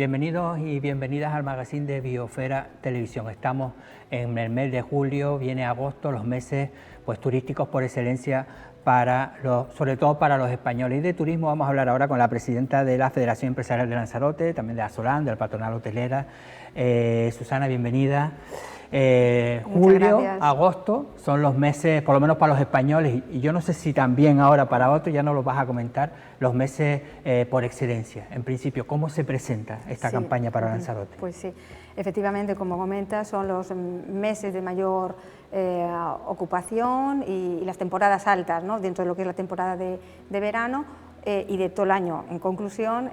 Bienvenidos y bienvenidas al magazine de Biosfera Televisión. Estamos en el mes de julio, viene agosto, los meses pues turísticos por excelencia sobre todo para los españoles. Y de turismo vamos a hablar ahora con la presidenta de la Federación Empresarial de Lanzarote, también de Asolán, del Patronal Hotelera. Susana, bienvenida. Julio, agosto son los meses, por lo menos para los españoles, y yo no sé si también ahora para otros, ya nos lo vas a comentar, los meses por excelencia. En principio, ¿cómo se presenta esta campaña para Lanzarote? Pues sí, efectivamente, como comentas, son los meses de mayor ocupación y las temporadas altas, ¿no?, dentro de lo que es la temporada de verano y de todo el año. En conclusión,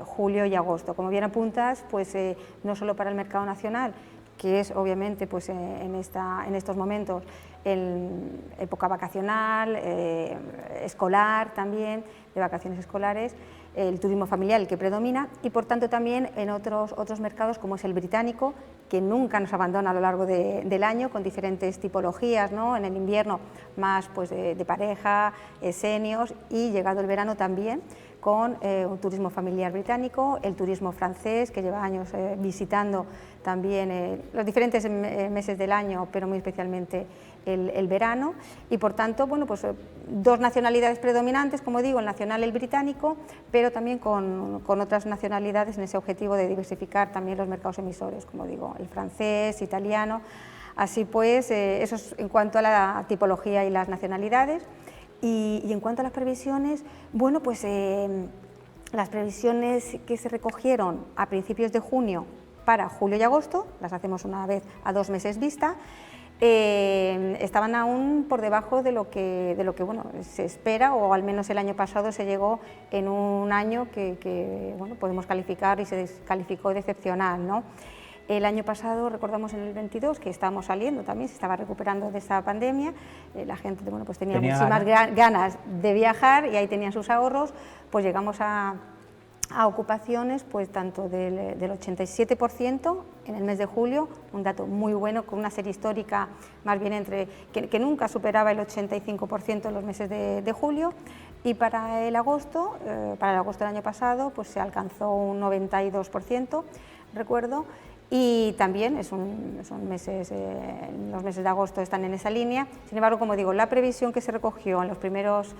julio y agosto. Como bien apuntas, pues no solo para el mercado nacional, que es obviamente pues, en estos momentos época vacacional, escolar también, de vacaciones escolares, el turismo familiar el que predomina, y por tanto también en otros mercados como es el británico, que nunca nos abandona a lo largo del año, con diferentes tipologías, ¿no? En el invierno más pues, de pareja, seniors, y llegado el verano también con un turismo familiar británico, el turismo francés, que lleva años visitando también los diferentes meses del año, pero muy especialmente el verano, y por tanto, bueno, pues dos nacionalidades predominantes, como digo, el nacional, el británico, pero también con otras nacionalidades en ese objetivo de diversificar también los mercados emisores, como digo, el francés, italiano. Así pues, eso es en cuanto a la tipología y las nacionalidades. Y en cuanto a las previsiones, bueno, pues las previsiones que se recogieron a principios de junio para julio y agosto, las hacemos una vez a 2 meses vista, estaban aún por debajo de lo que bueno, se espera, o al menos el año pasado se llegó en un año que bueno, podemos calificar y se descalificó de excepcional, ¿no? El año pasado, recordamos en el 22, que estábamos saliendo también, se estaba recuperando de esta pandemia, la gente bueno, pues tenía muchísimas ganas de viajar y ahí tenían sus ahorros, pues llegamos a ocupaciones pues tanto del 87% en el mes de julio, un dato muy bueno, con una serie histórica más bien que nunca superaba el 85% en los meses de julio, y para el agosto del año pasado pues se alcanzó un 92%, recuerdo. Y también son meses, los meses de agosto están en esa línea. Sin embargo, como digo, la previsión que se recogió en los primeros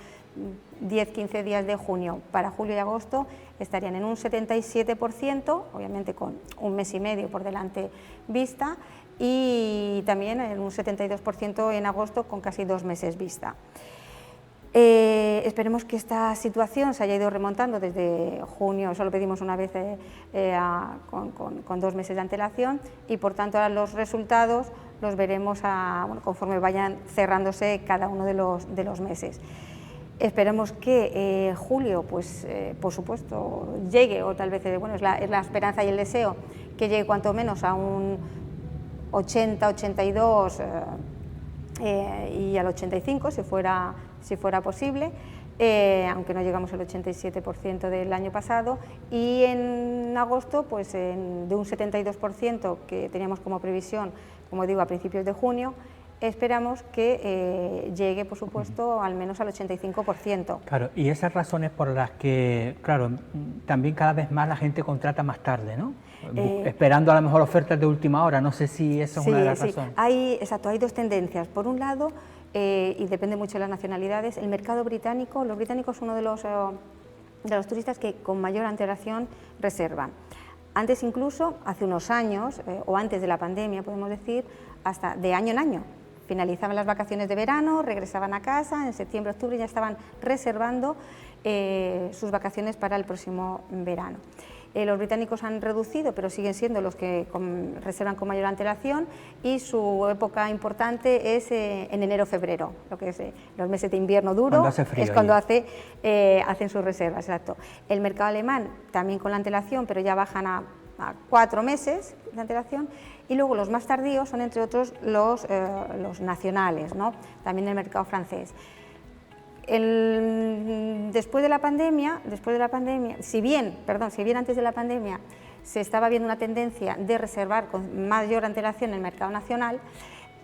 10-15 días de junio para julio y agosto estarían en un 77%, obviamente con un mes y medio por delante vista, y también en un 72% en agosto con casi 2 meses vista. Esperemos que esta situación se haya ido remontando desde junio, eso lo pedimos una vez con 2 meses de antelación, y por tanto ahora los resultados los veremos bueno, conforme vayan cerrándose cada uno de los meses. Esperemos que julio, pues por supuesto, llegue, o tal vez bueno, es la esperanza y el deseo, que llegue cuanto menos a un 80, 82 y al 85 si fuera posible, aunque no llegamos al 87% del año pasado, y en agosto pues de un 72% que teníamos como previsión, como digo, a principios de junio, esperamos que llegue, por supuesto, al menos al 85%. Claro, y esas razones por las que, claro, también cada vez más la gente contrata más tarde, ¿no? Esperando a lo mejor ofertas de última hora, no sé si esa es una de las razones. Exacto, hay dos tendencias. Por un lado, y depende mucho de las nacionalidades, el mercado británico, los británicos son uno de los turistas que con mayor antelación reservan. Antes incluso, hace unos años, o antes de la pandemia, podemos decir, hasta de año en año. Finalizaban las vacaciones de verano, regresaban a casa, en septiembre, octubre ya estaban reservando sus vacaciones para el próximo verano. Los británicos han reducido, pero siguen siendo los que reservan con mayor antelación, y su época importante es en enero-febrero, lo que es los meses de invierno duro, cuando hace frío, es cuando hacen sus reservas. Exacto. El mercado alemán también con la antelación, pero ya bajan a 4 meses de antelación, y luego los más tardíos son entre otros los nacionales, ¿no? También el mercado francés. Después de la pandemia, si bien antes de la pandemia se estaba viendo una tendencia de reservar con mayor antelación en el mercado nacional,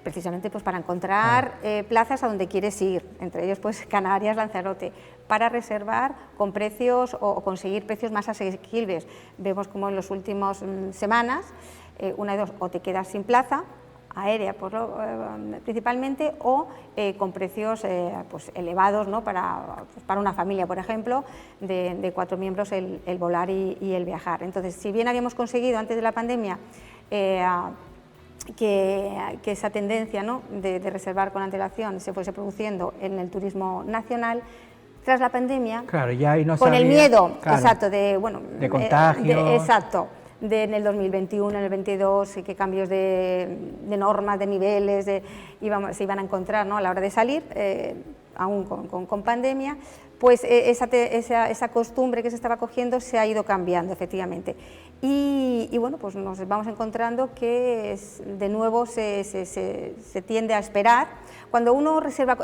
precisamente pues para encontrar plazas a donde quieres ir, entre ellos pues Canarias, Lanzarote, para reservar con precios o conseguir precios más asequibles. Vemos como en las últimas semanas, una de dos, o te quedas sin plaza aérea principalmente, o con precios pues elevados, ¿no? Para una familia, por ejemplo, de 4 miembros el volar y el viajar. Entonces, si bien habíamos conseguido antes de la pandemia que esa tendencia, ¿no? de reservar con antelación se fuese produciendo en el turismo nacional, tras la pandemia, claro, ya ahí no con el miedo, claro, exacto, de contagio, exacto, en el 2021, en el 22, qué cambios de normas, de niveles se iban a encontrar, ¿no? A la hora de salir, aún con pandemia, pues esa costumbre que se estaba cogiendo se ha ido cambiando, efectivamente. Y bueno, pues nos vamos encontrando que de nuevo se tiende a esperar. Cuando uno reserva,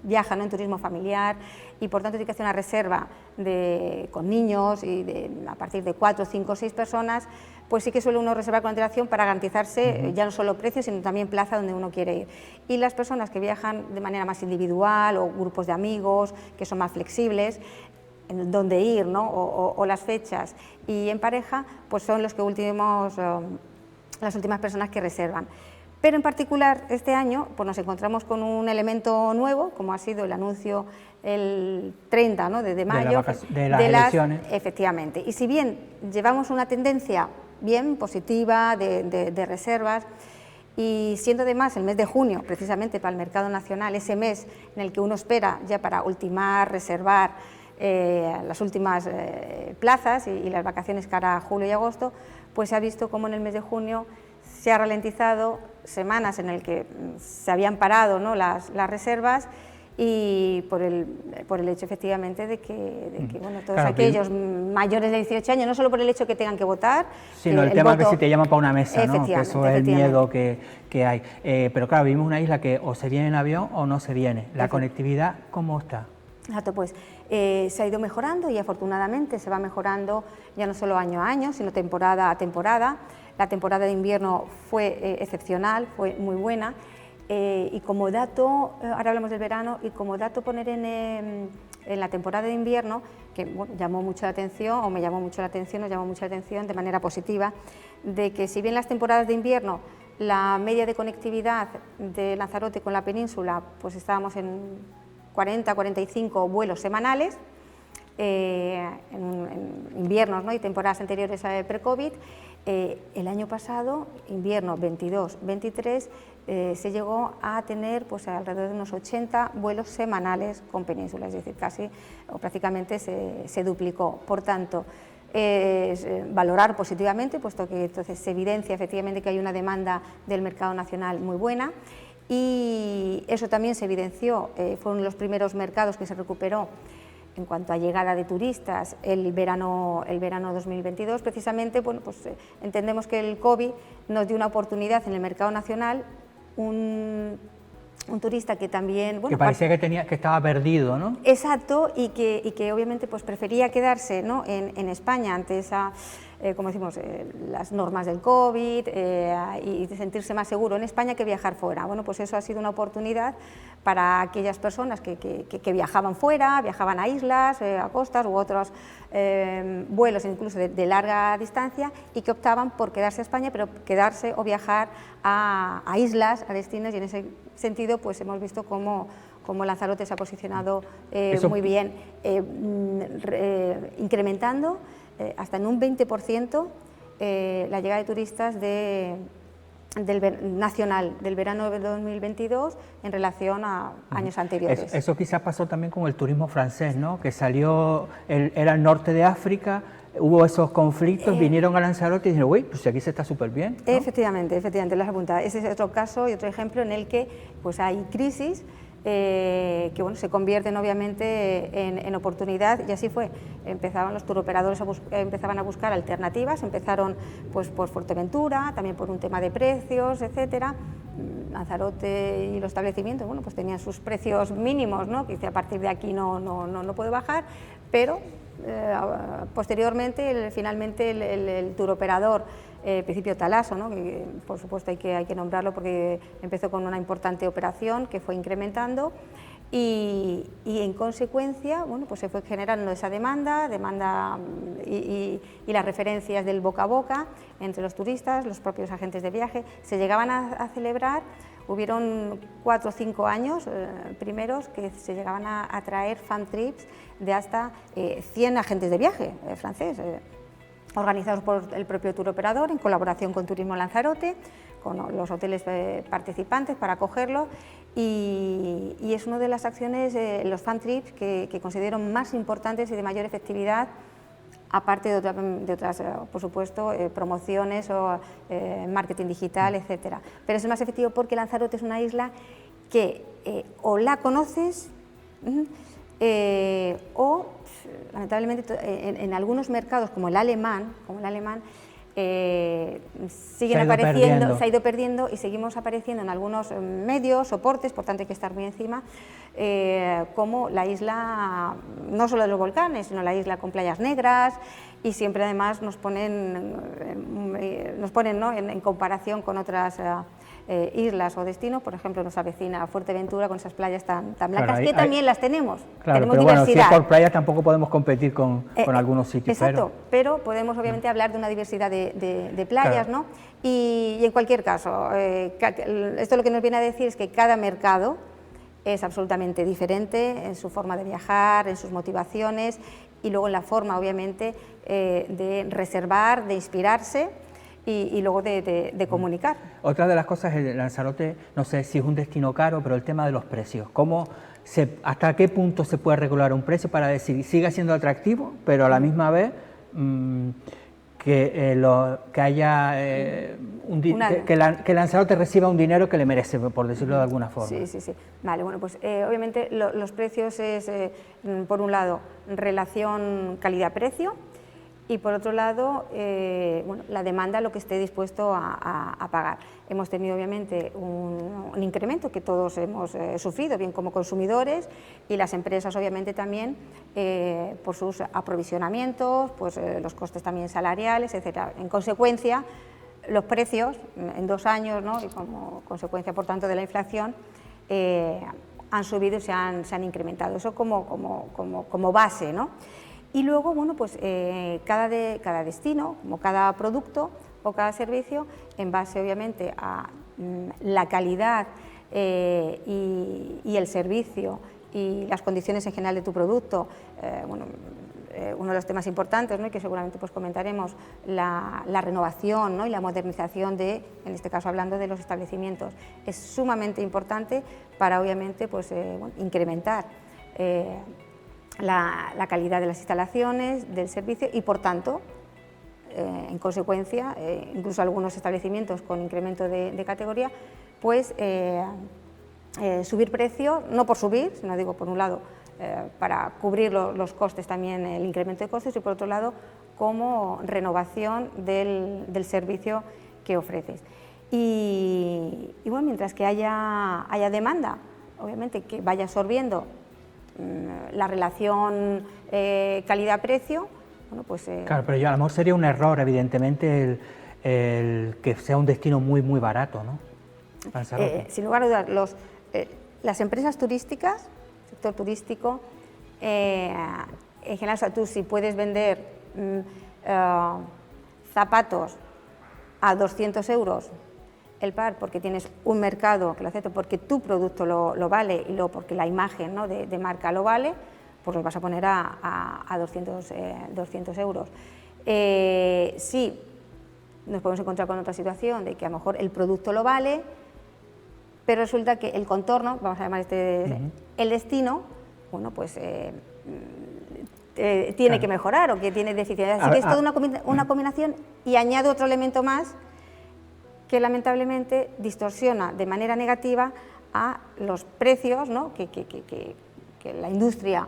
viaja, ¿no? En turismo familiar, y por tanto tiene que hacer una reserva con niños y a partir de 4, 5, 6 personas, pues sí que suele uno reservar con antelación para garantizarse ya no solo precios, sino también plaza donde uno quiere ir. Y las personas que viajan de manera más individual o grupos de amigos, que son más flexibles, en dónde ir, ¿no? o las fechas, y en pareja, pues son las últimas personas que reservan. Pero en particular este año pues nos encontramos con un elemento nuevo, como ha sido el anuncio el 30, ¿no? de mayo de las elecciones. Efectivamente, y si bien llevamos una tendencia bien positiva de reservas, y siendo además el mes de junio, precisamente para el mercado nacional, ese mes en el que uno espera ya para ultimar, reservar las últimas plazas y las vacaciones cara a julio y agosto, pues se ha visto como en el mes de junio se ha ralentizado, semanas en el que se habían parado, ¿no? las reservas, y por el hecho efectivamente de que bueno, todos aquellos mayores de 18 años, no solo por el hecho que tengan que votar, sino el tema que si te llaman para una mesa, ¿no? Que eso es el miedo que hay. Pero claro, vivimos una isla que o se viene en avión o no se viene. ¿La conectividad cómo está? Exacto, pues se ha ido mejorando, y afortunadamente se va mejorando ya no solo año a año, sino temporada a temporada. La temporada de invierno fue excepcional, fue muy buena, y como dato, ahora hablamos del verano, y como dato poner en la temporada de invierno, que bueno, llamó mucho la atención, o me llamó mucho la atención, nos llamó mucho la atención de manera positiva, de que si bien las temporadas de invierno la media de conectividad de Lanzarote con la península, pues estábamos en 40, 45 vuelos semanales, en inviernos, ¿no? y temporadas anteriores a pre-COVID. El año pasado, invierno 22-23, se llegó a tener pues alrededor de unos 80 vuelos semanales con península, es decir, casi o prácticamente se duplicó. Por tanto, valorar positivamente, puesto que entonces se evidencia efectivamente que hay una demanda del mercado nacional muy buena, y eso también se evidenció, fueron los primeros mercados que se recuperó en cuanto a llegada de turistas el verano 2022, precisamente. Bueno, pues entendemos que el COVID nos dio una oportunidad en el mercado nacional, un turista que también... Bueno, que parecía que estaba perdido, ¿no? Exacto, y que obviamente pues prefería quedarse, ¿no? en España ante esa, como decimos, las normas del COVID, y de sentirse más seguro en España que viajar fuera. Bueno, pues eso ha sido una oportunidad para aquellas personas que viajaban fuera, viajaban a islas, a costas u otros vuelos incluso de larga distancia, y que optaban por quedarse a España, pero quedarse o viajar a islas, a destinos, y en ese sentido pues hemos visto cómo Lanzarote se ha posicionado muy bien, incrementando hasta en un 20% la llegada de turistas nacional del verano de 2022 en relación a años anteriores. Eso quizás pasó también con el turismo francés, ¿no? Que salió, era el norte de África, hubo esos conflictos, vinieron a Lanzarote y dijeron, uy, pues aquí se está súper bien, ¿no? Efectivamente, lo has apuntado. Ese es otro caso y otro ejemplo en el que pues hay crisis, que bueno, se convierten obviamente en oportunidad, y así fue. Empezaban los turoperadores empezaban a buscar alternativas, empezaron pues por Fuerteventura, también por un tema de precios, etcétera. Lanzarote y los establecimientos, bueno, pues tenían sus precios mínimos, ¿no? Que a partir de aquí no puede bajar, pero posteriormente, finalmente, el turoperador, Principio Talaso, ¿no? Que por supuesto hay que nombrarlo porque empezó con una importante operación que fue incrementando y en consecuencia, bueno, pues se fue generando esa demanda y las referencias del boca a boca entre los turistas, los propios agentes de viaje. Se llegaban a celebrar, hubieron 4 o 5 años primeros que se llegaban a traer fan trips de hasta 100 agentes de viaje franceses, organizados por el propio turoperador en colaboración con Turismo Lanzarote, con los hoteles participantes para acogerlo, y es una de las acciones, los fan trips, que considero más importantes y de mayor efectividad, aparte de otras, por supuesto, promociones o marketing digital, etcétera. Pero es más efectivo porque Lanzarote es una isla que o la conoces o, lamentablemente, en algunos mercados como el alemán, siguen apareciendo, se ha ido perdiendo y seguimos apareciendo en algunos medios, soportes, por tanto hay que estar muy encima, como la isla, no solo de los volcanes, sino la isla con playas negras, y siempre además nos ponen ¿no? en comparación con otras islas o destinos, por ejemplo nuestra vecina Fuerteventura con esas playas tan blancas, que también las tenemos. Claro, tenemos pero diversidad. Bueno, si es por playas tampoco podemos competir con algunos sitios. Exacto, pero podemos obviamente hablar de una diversidad de playas, claro, ¿no? Y en cualquier caso, esto lo que nos viene a decir es que cada mercado es absolutamente diferente en su forma de viajar, en sus motivaciones y luego en la forma, obviamente, de reservar, de inspirarse y luego de comunicar. Otra de las cosas, el Lanzarote, no sé si es un destino caro, pero el tema de los precios. ¿Hasta qué punto se puede regular un precio para decir siga siendo atractivo, pero a la misma vez que Lanzarote reciba un dinero que le merece, por decirlo de alguna forma? Sí. Vale, bueno, pues obviamente los precios es, por un lado, relación calidad-precio, y por otro lado, bueno, la demanda, lo que esté dispuesto a pagar. Hemos tenido obviamente un incremento que todos hemos sufrido, bien como consumidores, y las empresas obviamente también por sus aprovisionamientos, pues los costes también salariales, etcétera. En consecuencia, los precios en 2 años, ¿no? Y como consecuencia por tanto de la inflación, han subido y se han incrementado. Eso como base, ¿no? Y luego, bueno, pues cada destino, como cada producto o cada servicio, en base obviamente a la calidad y el servicio y las condiciones en general de tu producto, bueno, uno de los temas importantes, ¿no? Y que seguramente pues comentaremos, la renovación, ¿no? Y la modernización en este caso hablando de los establecimientos, es sumamente importante para obviamente pues, bueno, incrementar la calidad de las instalaciones, del servicio y por tanto, en consecuencia, incluso algunos establecimientos con incremento de categoría, pues subir precio, no por subir, sino digo por un lado para cubrir los costes también, el incremento de costes, y por otro lado como renovación del servicio que ofreces. Y bueno, mientras que haya demanda, obviamente que vaya absorbiendo la relación calidad-precio, bueno, pues... Claro, pero a lo mejor sería un error, evidentemente, el que sea un destino muy barato, ¿no? Sin lugar a dudas, las empresas turísticas, el sector turístico, en general, o sea, tú si puedes vender zapatos a 200 euros el par porque tienes un mercado que lo acepta, porque tu producto lo vale y luego porque la imagen, ¿no? de marca lo vale, pues los vas a poner a 200 euros. Sí, nos podemos encontrar con otra situación de que a lo mejor el producto lo vale, pero resulta que el contorno, vamos a llamar el destino, bueno, pues tiene que mejorar o que tiene deficiencias. Así que es toda una combinación, y añado otro elemento más que lamentablemente distorsiona de manera negativa a los precios, ¿no? que la industria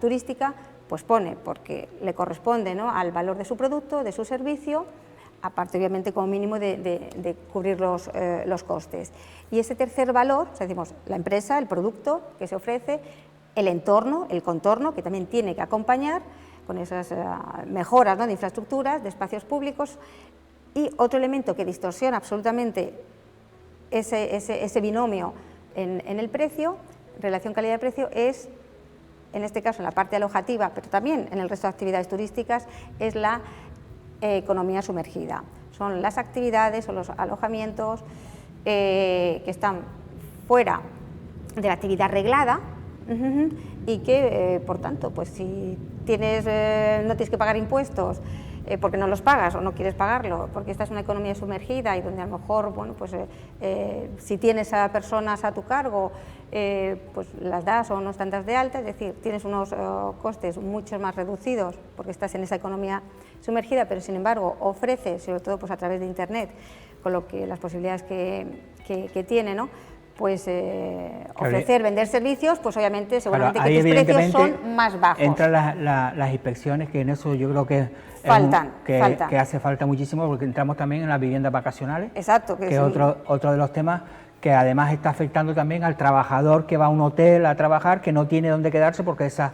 turística pues pone, porque le corresponde, ¿no? al valor de su producto, de su servicio, aparte obviamente como mínimo de cubrir los costes. Y ese tercer valor, o sea, decimos, la empresa, el producto que se ofrece, el entorno, el contorno, que también tiene que acompañar con esas mejoras, ¿no?, de infraestructuras, de espacios públicos. Y otro elemento que distorsiona absolutamente ese binomio en el precio, relación calidad-precio, es, en este caso en la parte alojativa, pero también en el resto de actividades turísticas, es la economía sumergida. Son las actividades o los alojamientos que están fuera de la actividad reglada y que, por tanto, pues si no tienes que pagar impuestos porque no los pagas o no quieres pagarlo, porque esta es una economía sumergida y donde a lo mejor, bueno, pues si tienes a personas a tu cargo, pues las das o no están dadas de alta, es decir, tienes unos costes mucho más reducidos porque estás en esa economía sumergida, pero sin embargo ofreces, sobre todo pues a través de Internet, con lo que las posibilidades que tiene, ¿no?, pues ofrecer, vender servicios, pues obviamente, seguramente claro, que tus precios son más bajos. Entran las inspecciones, que en eso yo creo que que hace falta muchísimo, porque entramos también en las viviendas vacacionales. Exacto. Que es otro de los temas que además está afectando también al trabajador que va a un hotel a trabajar, que no tiene dónde quedarse porque esas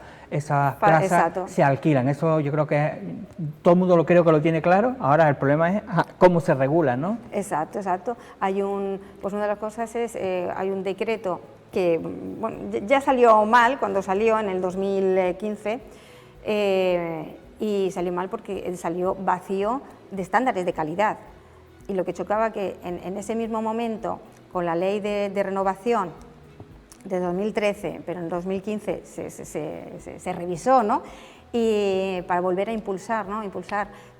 plazas se alquilan. Eso yo creo que todo el mundo creo que lo tiene claro. Ahora el problema es cómo se regula, ¿no? Exacto. Hay pues una de las cosas es, hay un decreto que, bueno, ya salió mal cuando salió en el 2015, y salió mal porque salió vacío de estándares de calidad. Y lo que chocaba que en ese mismo momento, con la ley de renovación de 2013, pero en 2015 se revisó, ¿no?, y para volver a impulsar, ¿no?,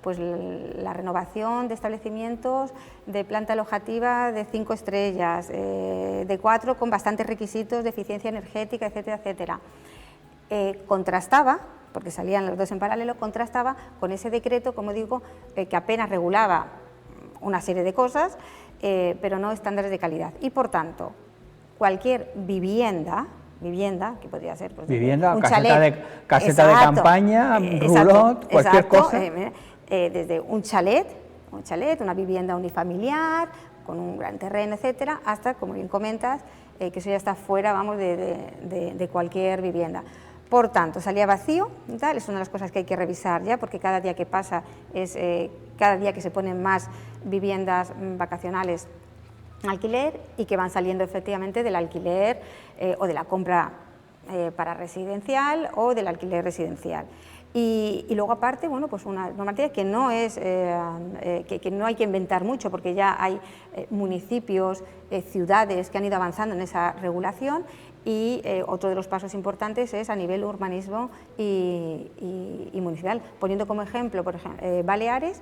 pues la renovación de establecimientos de planta alojativa de 5 estrellas, de 4 con bastantes requisitos de eficiencia energética, etcétera, etcétera. Contrastaba, porque salían los dos en paralelo, contrastaba con ese decreto, como digo, que apenas regulaba una serie de cosas, pero no estándares de calidad. Y por tanto, cualquier vivienda, que podría ser pues, vivienda, un caseta chalet, de campaña, roulotte, cualquier cosa. Desde un chalet, una vivienda unifamiliar, con un gran terreno, etcétera, hasta, como bien comentas, que eso ya está fuera, vamos, de cualquier vivienda. Por tanto, salía vacío, tal, es una de las cosas que hay que revisar ya, porque cada día que pasa es cada día que se ponen más viviendas vacacionales en alquiler y que van saliendo efectivamente del alquiler o de la compra para residencial o del alquiler residencial. Y luego aparte, bueno, pues una normativa que no es que no hay que inventar mucho, porque ya hay municipios, ciudades que han ido avanzando en esa regulación. Y otro de los pasos importantes es a nivel urbanismo y municipal. Poniendo como ejemplo, por ejemplo, Baleares,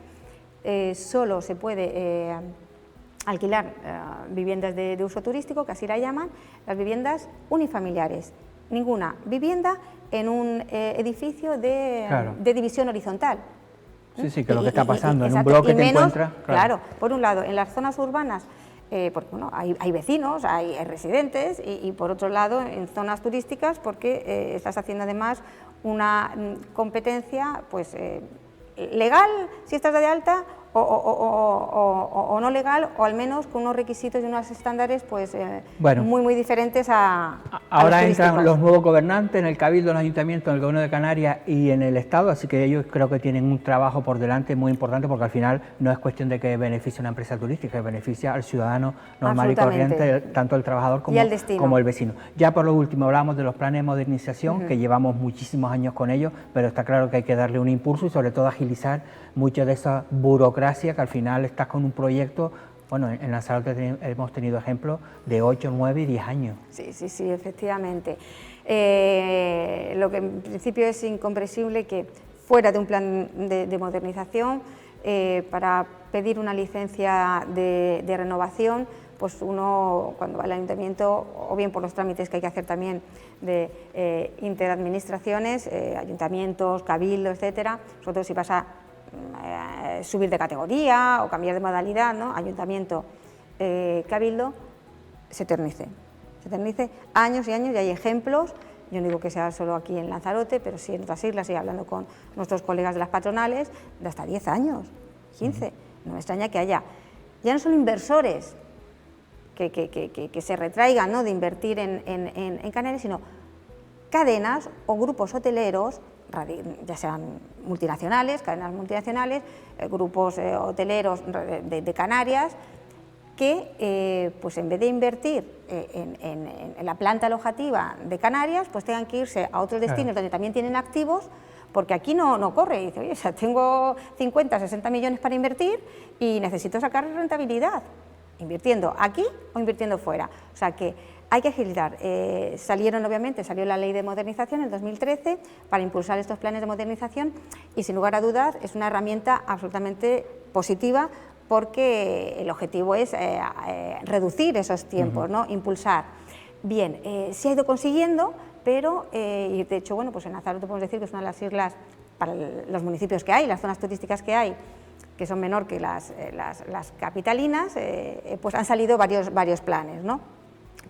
solo se puede alquilar viviendas de uso turístico, que así la llaman, las viviendas unifamiliares. Ninguna vivienda en un edificio de división horizontal. Sí, que es lo que está pasando, en un bloque te encuentras. Claro, por un lado, en las zonas urbanas, porque bueno, hay vecinos, hay residentes, y por otro lado en zonas turísticas, porque estás haciendo además una competencia pues legal si estás de alta o no legal, o al menos con unos requisitos y unos estándares pues muy diferentes a ahora entran los nuevos gobernantes en el Cabildo, en el Ayuntamiento, en el Gobierno de Canarias y en el Estado, así que ellos creo que tienen un trabajo por delante muy importante, porque al final no es cuestión de que beneficie una empresa turística, que beneficia al ciudadano normal y corriente, tanto el trabajador como el vecino. Ya por lo último hablamos de los planes de modernización, que llevamos muchísimos años con ellos, pero está claro que hay que darle un impulso y sobre todo agilizar mucho de esa burocracia, que al final estás con un proyecto. Bueno, en Lanzarote hemos tenido ejemplos de 8, 9 y 10 años. Sí, efectivamente. Lo que en principio es incomprensible que fuera de un plan de modernización, para pedir una licencia de renovación, pues uno cuando va al ayuntamiento, o bien por los trámites que hay que hacer también de interadministraciones, ayuntamientos, cabildo, etcétera, sobre todo si vas a subir de categoría o cambiar de modalidad, ¿no?, ayuntamiento, cabildo, se eternice años y años, y hay ejemplos, yo no digo que sea solo aquí en Lanzarote, pero sí en otras islas, y hablando con nuestros colegas de las patronales, de hasta 10 años, 15, no me extraña que haya, ya no solo inversores que se retraigan, ¿no?, de invertir en Canarias, sino cadenas o grupos hoteleros, ya sean multinacionales, cadenas multinacionales, grupos hoteleros de Canarias, que pues en vez de invertir en la planta alojativa de Canarias, pues tengan que irse a otros destinos donde también tienen activos, porque aquí no corre. Y dice, oye, o sea, tengo 50, 60 millones para invertir y necesito sacar rentabilidad, invirtiendo aquí o invirtiendo fuera. O sea que hay que agilizar. Salió la ley de modernización en 2013 para impulsar estos planes de modernización y, sin lugar a dudas, es una herramienta absolutamente positiva, porque el objetivo es reducir esos tiempos, ¿no? Impulsar. Bien, se ha ido consiguiendo, pero, y de hecho, bueno, pues en Lanzarote podemos decir que es una de las islas, para los municipios que hay, las zonas turísticas que hay, que son menor que las capitalinas, pues han salido varios planes, ¿no?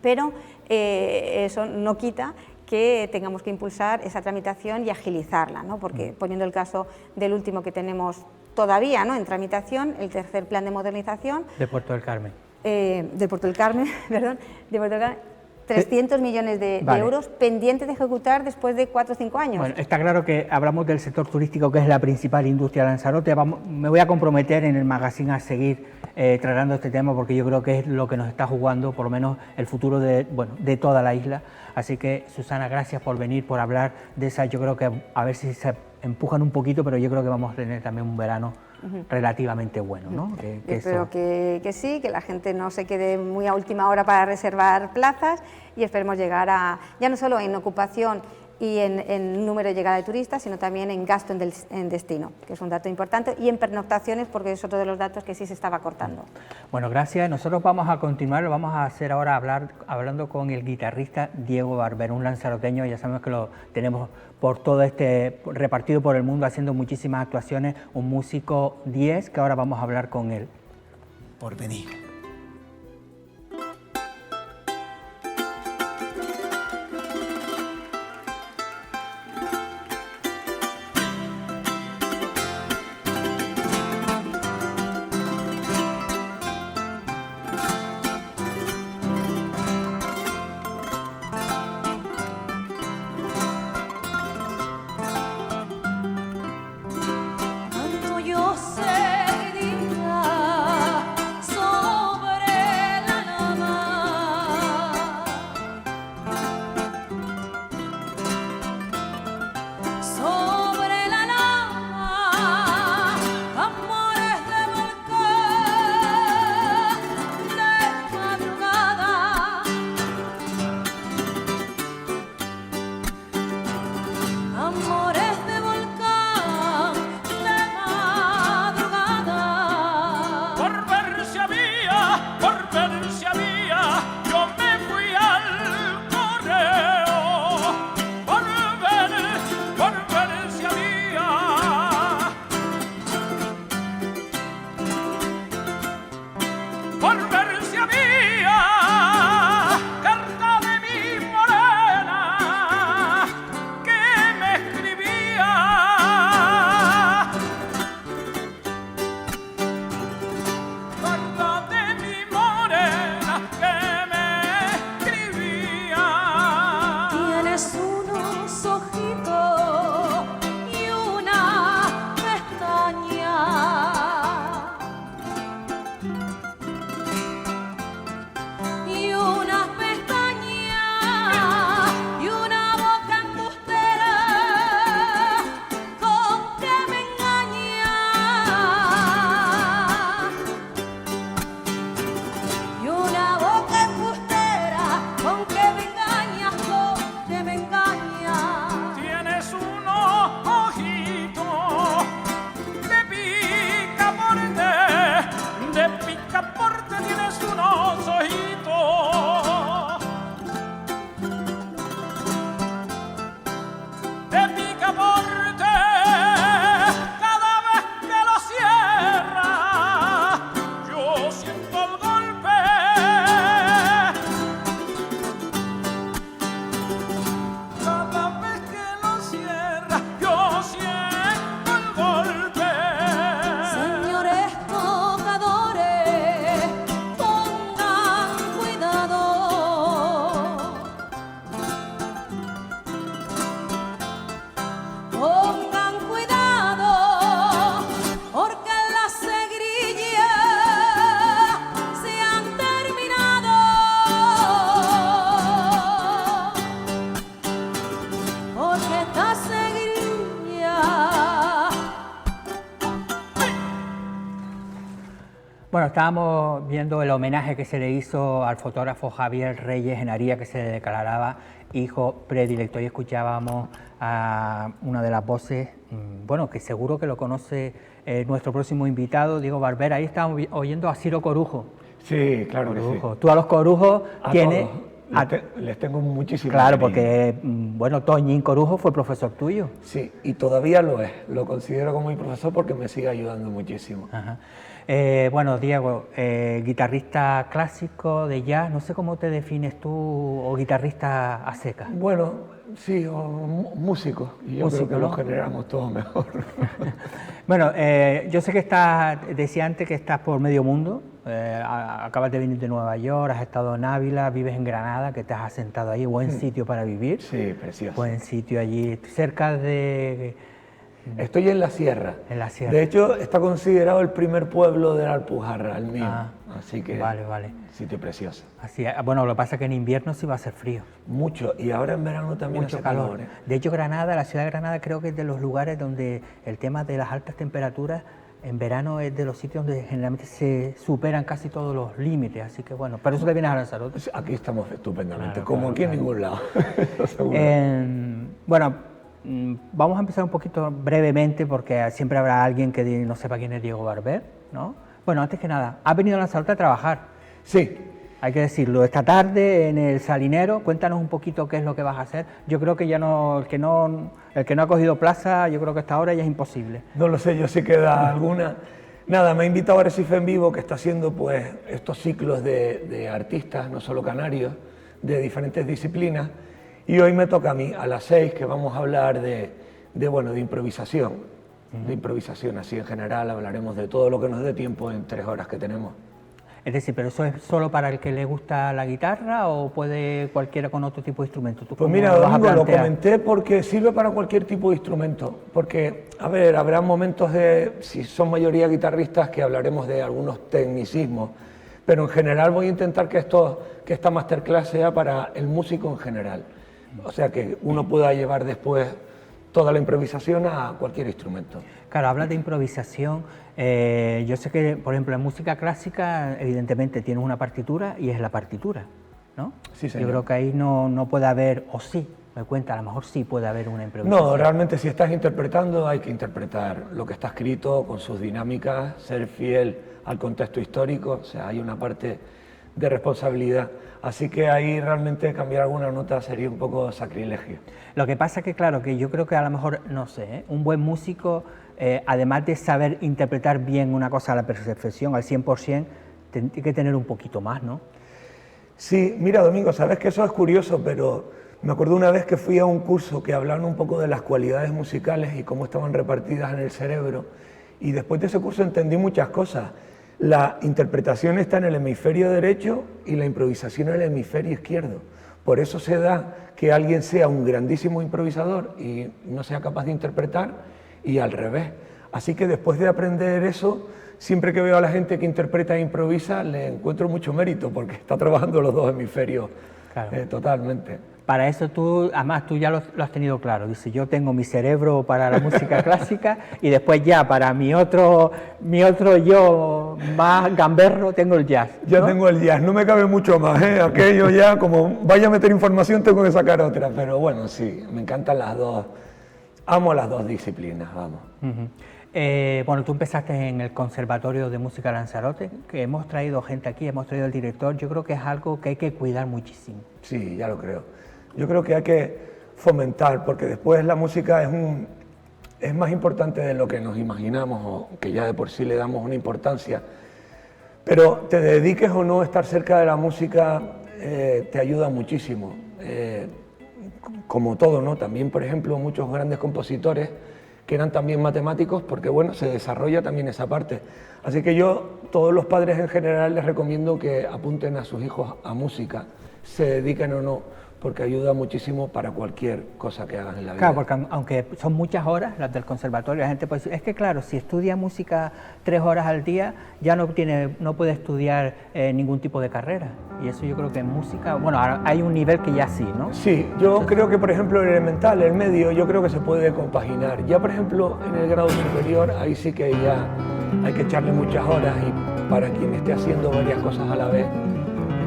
Pero eso no quita que tengamos que impulsar esa tramitación y agilizarla, ¿no? Porque, poniendo el caso del último que tenemos todavía, ¿no?, en tramitación, el tercer plan de modernización. De Puerto del Carmen. De Puerto del Carmen, perdón, de Puerto del Carmen, 300 millones de euros pendientes de ejecutar después de 4 o 5 años. Bueno, está claro que hablamos del sector turístico, que es la principal industria de Lanzarote. Me voy a comprometer en el magazine a seguir tratando este tema, porque yo creo que es lo que nos está jugando, por lo menos, el futuro de toda la isla. Así que, Susana, gracias por venir, por hablar de esa. Yo creo que a ver si se empujan un poquito, pero yo creo que vamos a tener también un verano relativamente bueno, ¿no? Espero que sí, que la gente no se quede muy a última hora para reservar plazas, y esperemos llegar a, ya no solo en ocupación y en número de llegada de turistas, sino también en gasto en destino, que es un dato importante, y en pernoctaciones, porque es otro de los datos que sí se estaba cortando. Bueno, gracias. Nosotros vamos a continuar, lo vamos a hacer ahora hablando con el guitarrista Diego Barbero, un lanzaroteño. Ya sabemos que lo tenemos por todo repartido por el mundo, haciendo muchísimas actuaciones, un músico 10, que ahora vamos a hablar con él. Por venir. Bueno, estábamos viendo el homenaje que se le hizo al fotógrafo Javier Reyes Henaría, que se le declaraba hijo predilecto, y escuchábamos a una de las voces, bueno, que seguro que lo conoce nuestro próximo invitado, Diego Barbera. Ahí estábamos oyendo a Ciro Corujo. Sí, claro que sí. Tú a los Corujos tienes... Les tengo muchísimo Claro, cariño. porque, bueno, Toñín Corujo fue profesor tuyo. Sí, y todavía lo es. Lo considero como mi profesor porque me sigue ayudando muchísimo. Ajá. Bueno, Diego, guitarrista clásico de jazz, no sé cómo te defines tú, o guitarrista a seca. Bueno, sí, o músico. Y yo Músico, creo que ¿no? lo generamos todo mejor. Bueno, yo sé que decía antes que estás por medio mundo, acabas de venir de Nueva York, has estado en Ávila, vives en Granada, que te has asentado ahí, buen sitio para vivir. Sí, precioso. Buen sitio allí, cerca de... Estoy en la sierra. En la sierra. De hecho, está considerado el primer pueblo de la Alpujarra, el mío. Ah, así que, vale. sitio precioso. Así, bueno, lo que pasa es que en invierno sí va a ser frío. Mucho, y ahora en verano también Mucho hace calor. calor. De hecho, Granada, la ciudad de Granada, creo que es de los lugares donde el tema de las altas temperaturas en verano es de los sitios donde generalmente se superan casi todos los límites, así que bueno, pero eso te vienes a Lanzarote. Aquí estamos estupendamente, Claro, como claro, aquí en claro. ningún lado. Eso seguro. Bueno, vamos a empezar un poquito brevemente porque siempre habrá alguien que no sepa quién es Diego Barber, ¿no? Bueno, antes que nada, has venido a Lanzarote a trabajar, Sí, hay que decirlo, esta tarde en el Salinero. Cuéntanos un poquito qué es lo que vas a hacer. Yo creo que ya no, el que no ha cogido plaza, yo creo que hasta ahora ya es imposible. no lo sé, yo sí queda alguna. Nada, me ha invitado a Recife en Vivo, que está haciendo pues estos ciclos de artistas, no solo canarios, de diferentes disciplinas. Y hoy me toca a mí, a las 6, que vamos a hablar de improvisación. De improvisación, así en general, hablaremos de todo lo que nos dé tiempo en 3 horas que tenemos. Es decir, ¿pero eso es solo para el que le gusta la guitarra o puede cualquiera con otro tipo de instrumento? ¿Tú Pues cómo mira, lo vas a Domingo, lo plantear? comenté porque sirve para cualquier tipo de instrumento. Porque, a ver, habrá momentos si son mayoría guitarristas, que hablaremos de algunos tecnicismos. Pero en general voy a intentar que esta masterclass sea para el músico en general. O sea, que uno pueda llevar después toda la improvisación a cualquier instrumento. Claro, hablas de improvisación. Yo sé que, por ejemplo, en música clásica, evidentemente tienes una partitura y es la partitura, ¿no? Sí, Yo señor. creo que ahí no puede haber, o sí, me cuenta, a lo mejor sí puede haber una improvisación. No, realmente si estás interpretando hay que interpretar lo que está escrito con sus dinámicas, ser fiel al contexto histórico, o sea, hay una parte de responsabilidad. Así que ahí realmente cambiar alguna nota sería un poco sacrilegio. Lo que pasa que, claro, que yo creo que a lo mejor, no sé, un buen músico, además de saber interpretar bien una cosa a la perfección, al 100%, tiene que tener un poquito más, ¿no? Sí, mira, Domingo, sabes que eso es curioso, pero me acuerdo una vez que fui a un curso que hablaban un poco de las cualidades musicales y cómo estaban repartidas en el cerebro, y después de ese curso entendí muchas cosas. La interpretación está en el hemisferio derecho y la improvisación en el hemisferio izquierdo. Por eso se da que alguien sea un grandísimo improvisador y no sea capaz de interpretar, y al revés. Así que después de aprender eso, siempre que veo a la gente que interpreta e improvisa, le encuentro mucho mérito porque está trabajando los dos hemisferios. Claro. Totalmente. Para eso tú, además tú ya lo has tenido claro, dice, yo tengo mi cerebro para la música clásica y después ya para mi otro yo más gamberro tengo el jazz, ¿no? Ya tengo el jazz, no me cabe mucho más, ¿eh? Aquello ya, como vaya a meter información tengo que sacar otra, pero bueno, sí, me encantan las dos, amo las dos disciplinas, vamos. Ujú. Bueno, tú empezaste en el Conservatorio de Música de Lanzarote, que hemos traído gente aquí, hemos traído al director, yo creo que es algo que hay que cuidar muchísimo. Sí, ya lo creo. Yo creo que hay que fomentar, porque después la música es más importante de lo que nos imaginamos, o que ya de por sí le damos una importancia. Pero te dediques o no a estar cerca de la música, te ayuda muchísimo. Como todo, ¿no? También, por ejemplo, muchos grandes compositores que eran también matemáticos, porque bueno, se desarrolla también esa parte. Así que yo, todos los padres en general, les recomiendo que apunten a sus hijos a música, se dediquen o no, porque ayuda muchísimo para cualquier cosa que hagan en la vida. Claro, porque aunque son muchas horas las del conservatorio, la gente puede decir, es que claro, si estudia música 3 horas al día, ya no puede estudiar ningún tipo de carrera. Y eso yo creo que en música, bueno, hay un nivel que ya sí, ¿no? Sí, yo creo que por ejemplo el elemental, el medio, yo creo que se puede compaginar. Ya por ejemplo en el grado superior, ahí sí que ya hay que echarle muchas horas y para quien esté haciendo varias cosas a la vez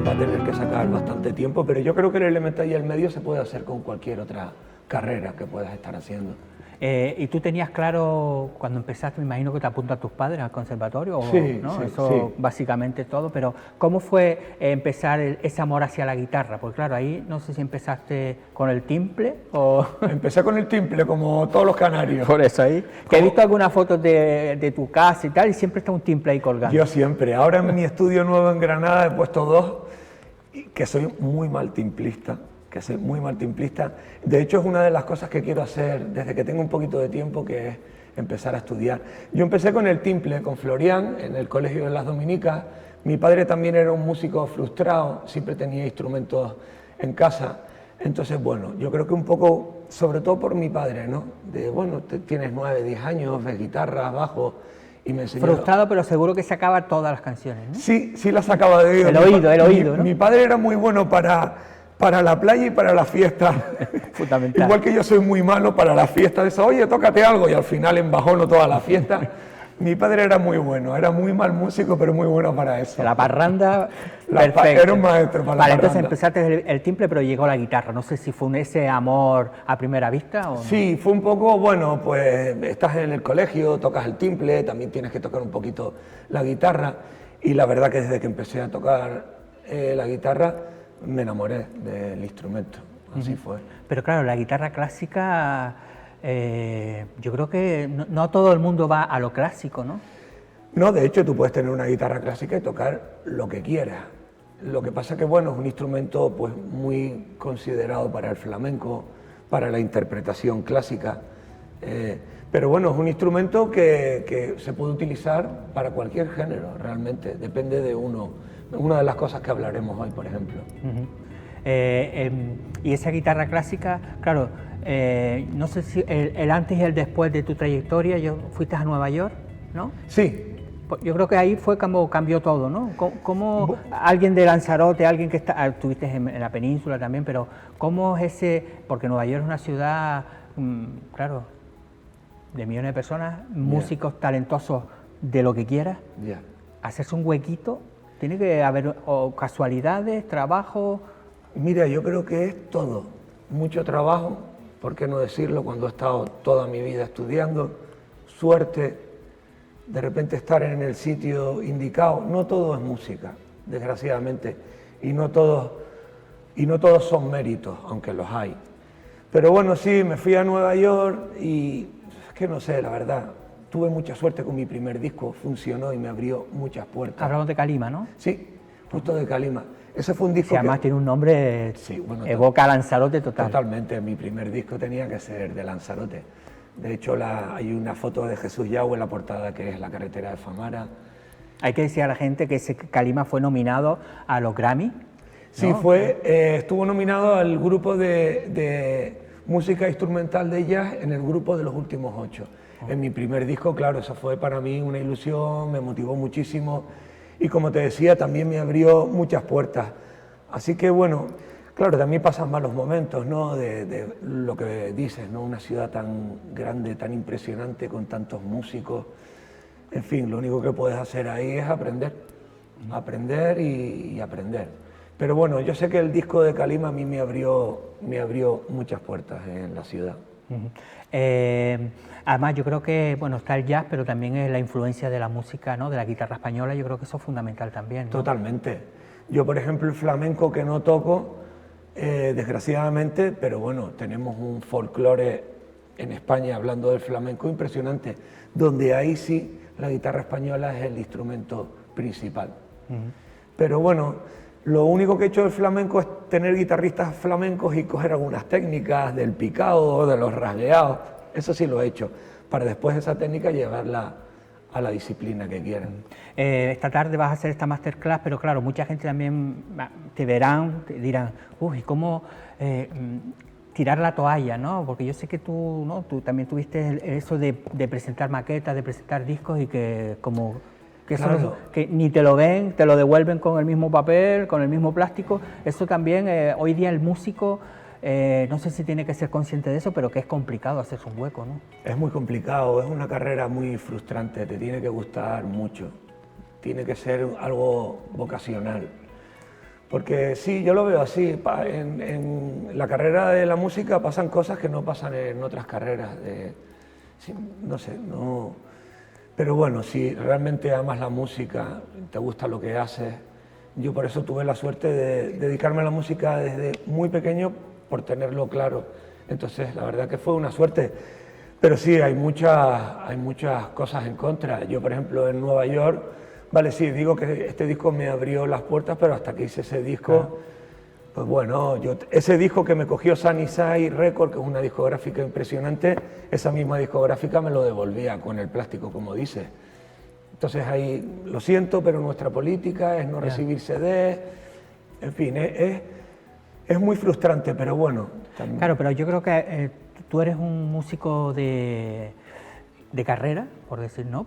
va a tener que sacar bastante tiempo, pero yo creo que el elemental y el medio se puede hacer con cualquier otra carrera que puedas estar haciendo. ¿Y tú tenías claro cuando empezaste, me imagino que te apuntan tus padres al conservatorio? O, Sí, ¿no? sí, Eso sí. básicamente todo, pero ¿cómo fue empezar ese amor hacia la guitarra? Porque claro, ahí no sé si empezaste con el timple o... Empecé con el timple como todos los canarios. Por eso ahí, que he visto algunas fotos de tu casa y tal, y siempre está un timple ahí colgando. Yo siempre. Ahora en mi estudio nuevo en Granada he puesto 2, que soy muy mal timplista. De hecho, es una de las cosas que quiero hacer desde que tengo un poquito de tiempo, que es empezar a estudiar. Yo empecé con el timple, con Florian, en el colegio de las Dominicas. Mi padre también era un músico frustrado, siempre tenía instrumentos en casa. Entonces, bueno, yo creo que un poco, sobre todo por mi padre, ¿no? Bueno, tienes 9, 10 años, ves guitarra, bajo, y me enseñó... Frustrado, pero seguro que sacaba todas las canciones, ¿no? Sí, sí las sacaba de oído. El oído, ¿no? Mi padre era muy bueno para la playa y para la fiesta. Fundamental. Igual que yo soy muy malo para la fiesta, de eso, oye, tócate algo, y al final embajono toda la fiesta. Mi padre era muy bueno, era muy mal músico, pero muy bueno para eso. La parranda, perfecto. Era un maestro para la parranda. Entonces empezaste el timple, pero llegó la guitarra. No sé si fue ese amor a primera vista o no. Sí, fue un poco, bueno, pues estás en el colegio, tocas el timple, también tienes que tocar un poquito la guitarra, y la verdad que desde que empecé a tocar la guitarra me enamoré del instrumento, así fue. Pero claro, la guitarra clásica, yo creo que no todo el mundo va a lo clásico, ¿no? No, de hecho tú puedes tener una guitarra clásica y tocar lo que quieras. Lo que pasa que, bueno, es un instrumento pues muy considerado para el flamenco, para la interpretación clásica, pero bueno, es un instrumento que se puede utilizar para cualquier género, realmente, depende de uno. Una de las cosas que hablaremos hoy, por ejemplo. Y esa guitarra clásica, claro, no sé si el antes y el después de tu trayectoria, fuiste a Nueva York, ¿no? Sí. Yo creo que ahí fue cuando cambió todo, ¿no? ¿Cómo alguien de Lanzarote, alguien que estuviste en la península también, pero cómo es ese, porque Nueva York es una ciudad, claro, de millones de personas, músicos talentosos de lo que quieras, hacerse un huequito, tiene que haber casualidades, trabajo. Mira, yo creo que es todo, mucho trabajo, ¿por qué no decirlo? Cuando he estado toda mi vida estudiando, suerte, de repente estar en el sitio indicado. No todo es música, desgraciadamente, y no todos son méritos, aunque los hay. Pero bueno, sí, me fui a Nueva York y es que no sé, la verdad, tuve mucha suerte con mi primer disco, funcionó y me abrió muchas puertas. Hablamos de Calima, ¿no? Sí, justo de Calima. Ese fue un disco que además tiene un nombre, sí, bueno, evoca a Lanzarote total. Totalmente, mi primer disco tenía que ser de Lanzarote. De hecho, hay una foto de Jesús Yau en la portada, que es la carretera de Famara. Hay que decir a la gente que ese Calima fue nominado a los Grammy, ¿no? Sí, estuvo nominado al grupo de música instrumental de jazz en el grupo de los últimos 8. En mi primer disco, claro, eso fue para mí una ilusión, me motivó muchísimo y, como te decía, también me abrió muchas puertas. Así que, bueno, claro, también pasan malos momentos, ¿no? De lo que dices, ¿no? Una ciudad tan grande, tan impresionante, con tantos músicos. En fin, lo único que puedes hacer ahí es aprender y aprender. Pero bueno, yo sé que el disco de Calima a mí me abrió muchas puertas en la ciudad. Además, yo creo que, bueno, está el jazz, pero también es la influencia de la música, ¿no? De la guitarra española, yo creo que eso es fundamental también, ¿no? Totalmente. Yo, por ejemplo, el flamenco que no toco, desgraciadamente, pero bueno, tenemos un folclore en España, hablando del flamenco, impresionante, donde ahí sí la guitarra española es el instrumento principal. Pero bueno, lo único que he hecho del flamenco es tener guitarristas flamencos y coger algunas técnicas del picado, de los rasgueados, eso sí lo he hecho, para después esa técnica llevarla a la disciplina que quieran. Esta tarde vas a hacer esta masterclass, pero claro, mucha gente también te verán, te dirán, uy, ¿cómo tirar la toalla, ¿no? Porque yo sé que tú, ¿no? Tú también tuviste eso de presentar maquetas, de presentar discos y que como... Que, eso claro. no, que ni te lo ven, te lo devuelven con el mismo papel, con el mismo plástico. Eso también, hoy día el músico no sé si tiene que ser consciente de eso, pero que es complicado hacerse un hueco, ¿no? Es muy complicado, es una carrera muy frustrante, te tiene que gustar mucho, tiene que ser algo vocacional. Porque sí, yo lo veo así, en la carrera de la música pasan cosas que no pasan en otras carreras, sí, no sé, no... Pero bueno, si realmente amas la música, te gusta lo que haces, yo por eso tuve la suerte de dedicarme a la música desde muy pequeño por tenerlo claro. Entonces, la verdad que fue una suerte. Pero sí, hay muchas cosas en contra. Yo, por ejemplo, en Nueva York, vale, sí, digo que este disco me abrió las puertas, pero hasta que hice ese disco, claro. Pues bueno, ese disco que me cogió Sunny Side Record, que es una discográfica impresionante, esa misma discográfica me lo devolvía con el plástico, como dice. Entonces ahí, lo siento, pero nuestra política es no recibir CDs, en fin, es muy frustrante, pero bueno. También. Claro, pero yo creo que tú eres un músico de carrera, por decir, ¿no?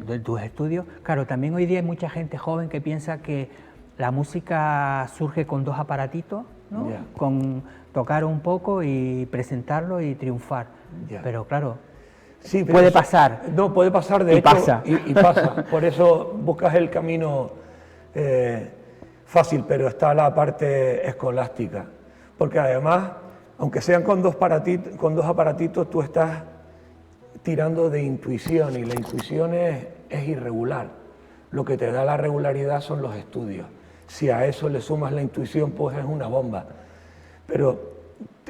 De tus estudios. Claro, también hoy día hay mucha gente joven que piensa que la música surge con dos aparatitos, ¿no? Con tocar un poco y presentarlo y triunfar. Pero claro, sí, puede pasar. No, puede pasar, de hecho, pasa. Y pasa. Por eso buscas el camino fácil, pero está la parte escolástica. Porque además, aunque sean con dos aparatitos, tú estás tirando de intuición, y la intuición es irregular. Lo que te da la regularidad son los estudios. Si a eso le sumas la intuición, pues es una bomba. Pero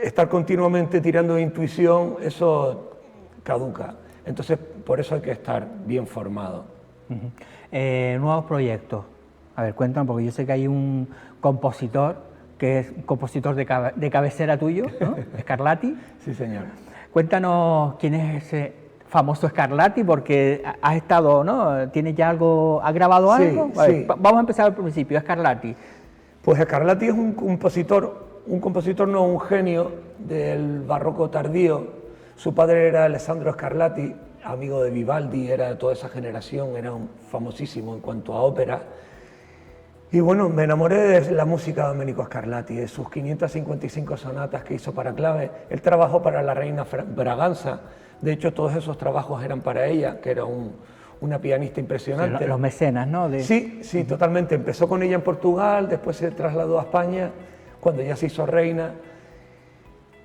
estar continuamente tirando de intuición, eso caduca. Entonces, por eso hay que estar bien formado. Nuevos proyectos. A ver, cuéntame, porque yo sé que hay un compositor, que es un compositor de cabecera tuyo, ¿no? Scarlatti. Sí, señor. Cuéntanos quién es ese famoso Scarlatti, porque has estado, ¿no? ¿Tienes ya algo, has grabado algo? Sí. Vamos a empezar al principio, Scarlatti. Pues Scarlatti es un compositor no, un genio del barroco tardío. Su padre era Alessandro Scarlatti, amigo de Vivaldi, era de toda esa generación, era un famosísimo en cuanto a ópera. Y bueno, me enamoré de la música de Domenico Scarlatti, de sus 555 sonatas que hizo para clave. Él trabajó para la reina Braganza. De hecho, todos esos trabajos eran para ella, que era una pianista impresionante. Sí, los mecenas, ¿no? Sí, totalmente. Empezó con ella en Portugal, después se trasladó a España, cuando ya se hizo reina.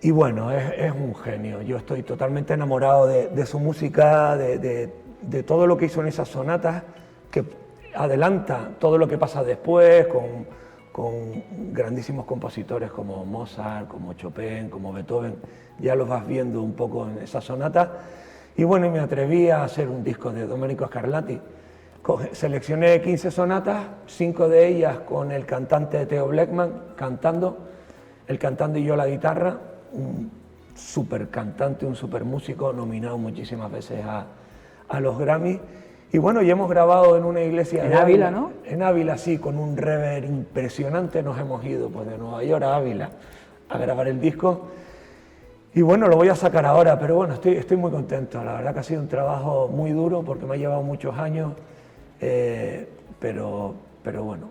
Y bueno, es un genio. Yo estoy totalmente enamorado de su música, de todo lo que hizo en esas sonatas, que adelanta todo lo que pasa después, con grandísimos compositores como Mozart, como Chopin, como Beethoven. Ya los vas viendo un poco en esa sonata. Y bueno, me atreví a hacer un disco de Domenico Scarlatti. Seleccioné 15 sonatas, 5 de ellas con el cantante Theo Bleckmann cantando, él cantando y yo la guitarra, un súper cantante, un súper músico, nominado muchísimas veces a los Grammy. Y bueno, ya hemos grabado en una iglesia en Ávila, ¿no? En Ávila, sí, con un reverb impresionante. Nos hemos ido pues, de Nueva York a Ávila a grabar el disco. Y bueno, lo voy a sacar ahora, pero bueno, estoy muy contento. La verdad que ha sido un trabajo muy duro porque me ha llevado muchos años, pero bueno,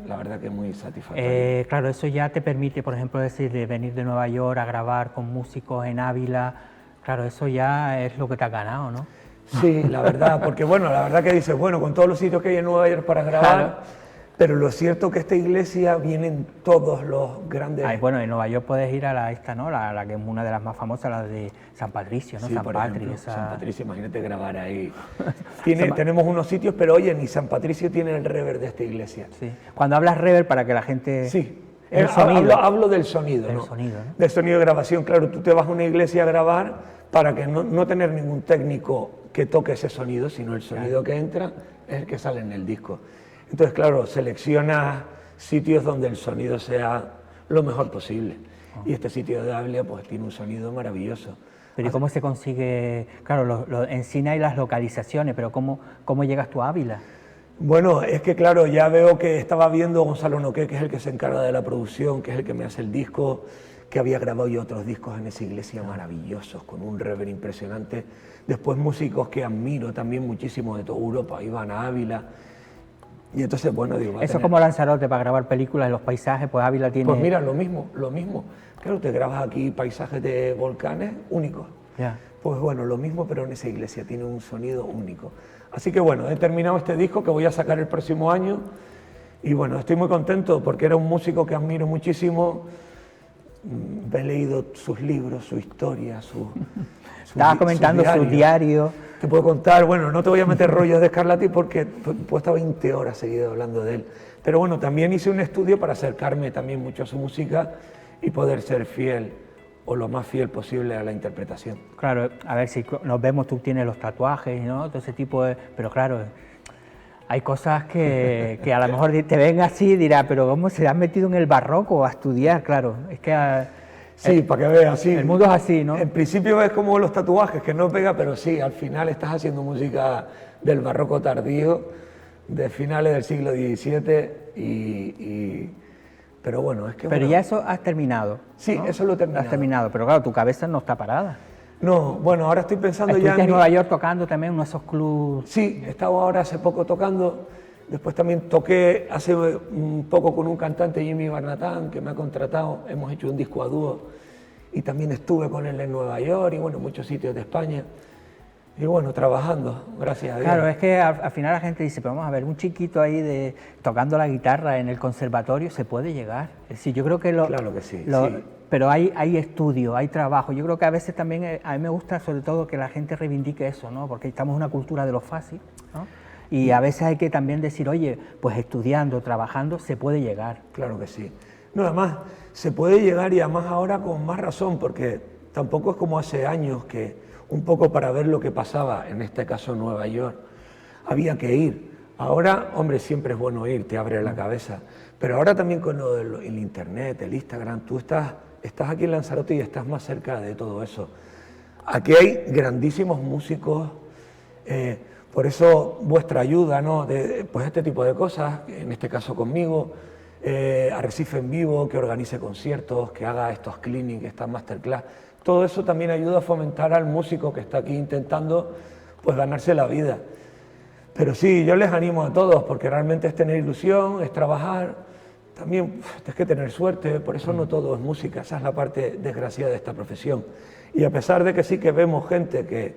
la verdad que muy satisfactorio. Claro, eso ya te permite, por ejemplo, decir, de venir de Nueva York a grabar con músicos en Ávila. Claro, eso ya es lo que te has ganado, ¿no? Sí, la verdad, porque bueno, la verdad que dices, bueno, con todos los sitios que hay en Nueva York para grabar, claro. Pero lo cierto es que esta iglesia vienen todos los grandes... Bueno, en Nueva York puedes ir a esta, ¿no? La que es una de las más famosas, la de San Patricio, ¿no? Sí, San Patricio, San Patricio, imagínate grabar ahí. Tenemos unos sitios, pero oye, ni San Patricio tiene el reverb de esta iglesia. Sí. Cuando hablas reverb, para que la gente... Sí. El sonido. Hablo del sonido, del ¿no? Sonido, ¿no? Del sonido de grabación, claro. Tú te vas a una iglesia a grabar para que no tener ningún técnico que toque ese sonido, sino el sonido que entra es el que sale en el disco. Entonces, claro, seleccionas sitios donde el sonido sea lo mejor posible. Y este sitio de Ávila pues tiene un sonido maravilloso. Pero ¿y cómo se consigue? Claro, en cine hay las localizaciones, pero ¿cómo llegas tú a Ávila? Bueno, es que claro, ya veo que estaba viendo Gonzalo Noqué, que es el que se encarga de la producción, que es el que me hace el disco, que había grabado yo otros discos en esa iglesia maravillosos, con un reverb impresionante. Después músicos que admiro también muchísimo de toda Europa, iban a Ávila. Y entonces, bueno, digo... Eso es como Lanzarote para grabar películas de los paisajes, pues Ávila tiene... Pues mira, lo mismo. Claro, te grabas aquí paisajes de volcanes únicos. Ya. Pues bueno, lo mismo, pero en esa iglesia tiene un sonido único. Así que bueno, he terminado este disco que voy a sacar el próximo año y bueno, estoy muy contento porque era un músico que admiro muchísimo. He leído sus libros, su historia, Estaba comentando su diario. Te puedo contar, bueno, no te voy a meter rollos de Scarlatti porque puedo estar 20 horas seguidas hablando de él. Pero bueno, también hice un estudio para acercarme también mucho a su música y poder ser fiel o lo más fiel posible a la interpretación. Claro, a ver si nos vemos, tú tienes los tatuajes, ¿no? Todo ese tipo de... Pero claro, hay cosas que a lo mejor te ven así y dirás, pero ¿cómo se han metido en el barroco a estudiar? Claro, es que... Sí, para que veas, sí. El mundo es así, ¿no? En principio es como los tatuajes, que no pega, pero sí, al final estás haciendo música del barroco tardío, de finales del siglo XVII pero bueno, es que... Pero bueno, ya eso has terminado. sí, ¿no? eso lo he terminado. Has terminado, pero claro, tu cabeza no está parada. No, bueno, ahora estoy pensando ya Estuviste en Nueva York tocando también uno de esos clubs. Sí, he estado ahora hace poco tocando, después también toqué hace un poco con un cantante, Jimmy Barnatán, que me ha contratado, hemos hecho un disco a dúo y también estuve con él en Nueva York y bueno, muchos sitios de España. Y bueno, trabajando, gracias a Dios. Claro, es que al final la gente dice, pero vamos a ver, un chiquito ahí tocando la guitarra en el conservatorio se puede llegar. Es decir, yo creo que Claro que sí, sí. sí. Pero hay estudio, hay trabajo. Yo creo que a veces también, a mí me gusta sobre todo que la gente reivindique eso, ¿no? Porque estamos en una cultura de lo fácil, ¿no? Y a veces hay que también decir, oye, pues estudiando, trabajando, se puede llegar. Claro que sí. No, además, se puede llegar y además ahora con más razón, porque tampoco es como hace años que un poco para ver lo que pasaba, en este caso en Nueva York, había que ir. Ahora, hombre, siempre es bueno ir, te abre la cabeza. Pero ahora también con el internet, el Instagram, tú estás aquí en Lanzarote y estás más cerca de todo eso. Aquí hay grandísimos músicos, por eso vuestra ayuda, ¿no? Pues este tipo de cosas, en este caso conmigo, Arrecife en Vivo, que organice conciertos, que haga estos clinics, estas masterclass. Todo eso también ayuda a fomentar al músico que está aquí intentando pues ganarse la vida. Pero sí, yo les animo a todos, porque realmente es tener ilusión, es trabajar, también es que tener suerte, por eso no todo es música, esa es la parte desgraciada de esta profesión. Y a pesar de que sí que vemos gente que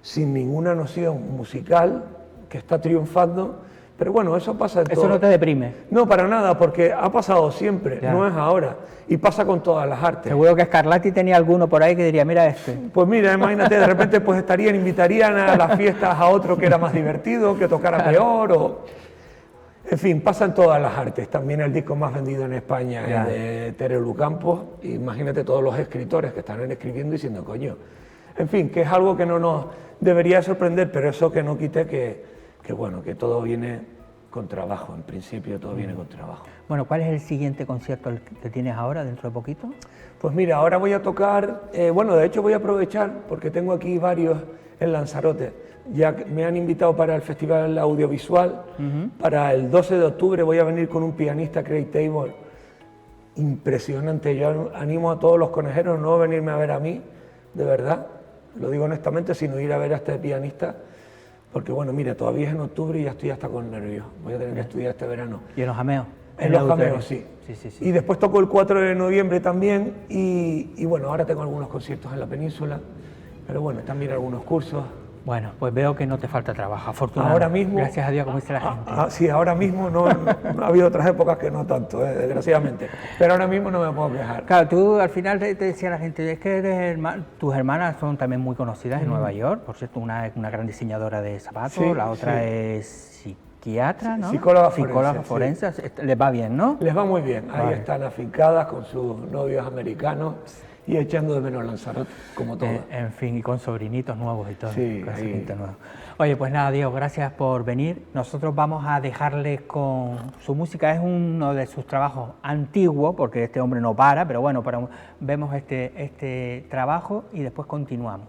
sin ninguna noción musical, que está triunfando, pero bueno, eso pasa en todo. ¿Eso no te deprime? No, para nada, porque ha pasado siempre, Ya. no es ahora, y pasa con todas las artes. Seguro que Scarlatti tenía alguno por ahí que diría, mira este. Pues mira, imagínate, de repente pues invitarían a las fiestas a otro que era más divertido, que tocara peor, o... En fin, pasa en todas las artes. También el disco más vendido en España Ya. es de Terelu Campos. Imagínate todos los escritores que están escribiendo diciendo, coño. En fin, que es algo que no nos debería sorprender, pero eso que no quite que bueno, que todo viene con trabajo. En principio todo viene con trabajo. Bueno, ¿cuál es el siguiente concierto que tienes ahora, dentro de poquito? Pues mira, ahora voy a tocar, bueno, de hecho voy a aprovechar porque tengo aquí varios en Lanzarote. Ya me han invitado para el Festival Audiovisual, para el 12 de octubre voy a venir con un pianista, Craig Taylor, impresionante. Yo animo a todos los conejeros no a venirme a ver a mí, de verdad, lo digo honestamente, sino ir a ver a este pianista, porque bueno, mira, todavía es en octubre y ya estoy hasta con nervios, voy a tener que estudiar este verano. ¿Y en los Jameos? En los Jameos, sí. Sí. Y después toco el 4 de noviembre también y bueno, ahora tengo algunos conciertos en la península, pero bueno, también algunos cursos. Bueno, pues veo que no te falta trabajo, afortunadamente. Ahora mismo... Gracias a Dios, como dice la gente. Sí, ahora mismo no ha habido otras épocas que no tanto, desgraciadamente, pero ahora mismo no me puedo quejar. Claro, tú al final te decía la gente, es que tus hermanas son también muy conocidas en Nueva York, por cierto, una es una gran diseñadora de zapatos, Sí, la otra sí. es psiquiatra, ¿no? Psicóloga forense, les va bien, ¿no? Les va muy bien, ahí Vale. están afincadas con sus novios americanos y echando de menos Lanzarote, como todo. En fin, y con sobrinitos nuevos y todo. Sí, con ahí. sobrinitos nuevos. Oye, pues nada, Diego, gracias por venir. Nosotros vamos a dejarles con su música, es uno de sus trabajos antiguos, porque este hombre no para, pero bueno, vemos este trabajo y después continuamos.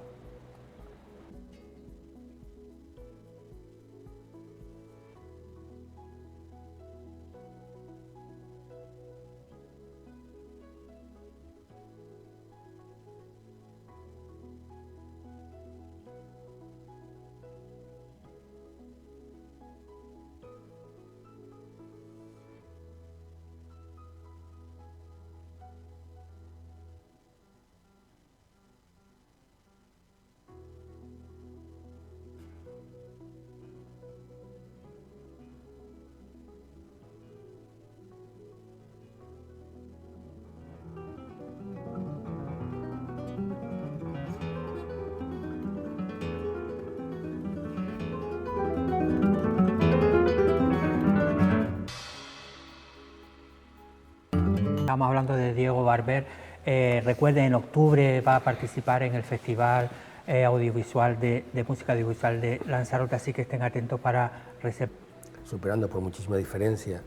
Estamos hablando de Diego Barber. Recuerden, en octubre va a participar en el Festival Audiovisual de Música Audiovisual de Lanzarote, así que estén atentos para reservar. Superando por muchísima diferencia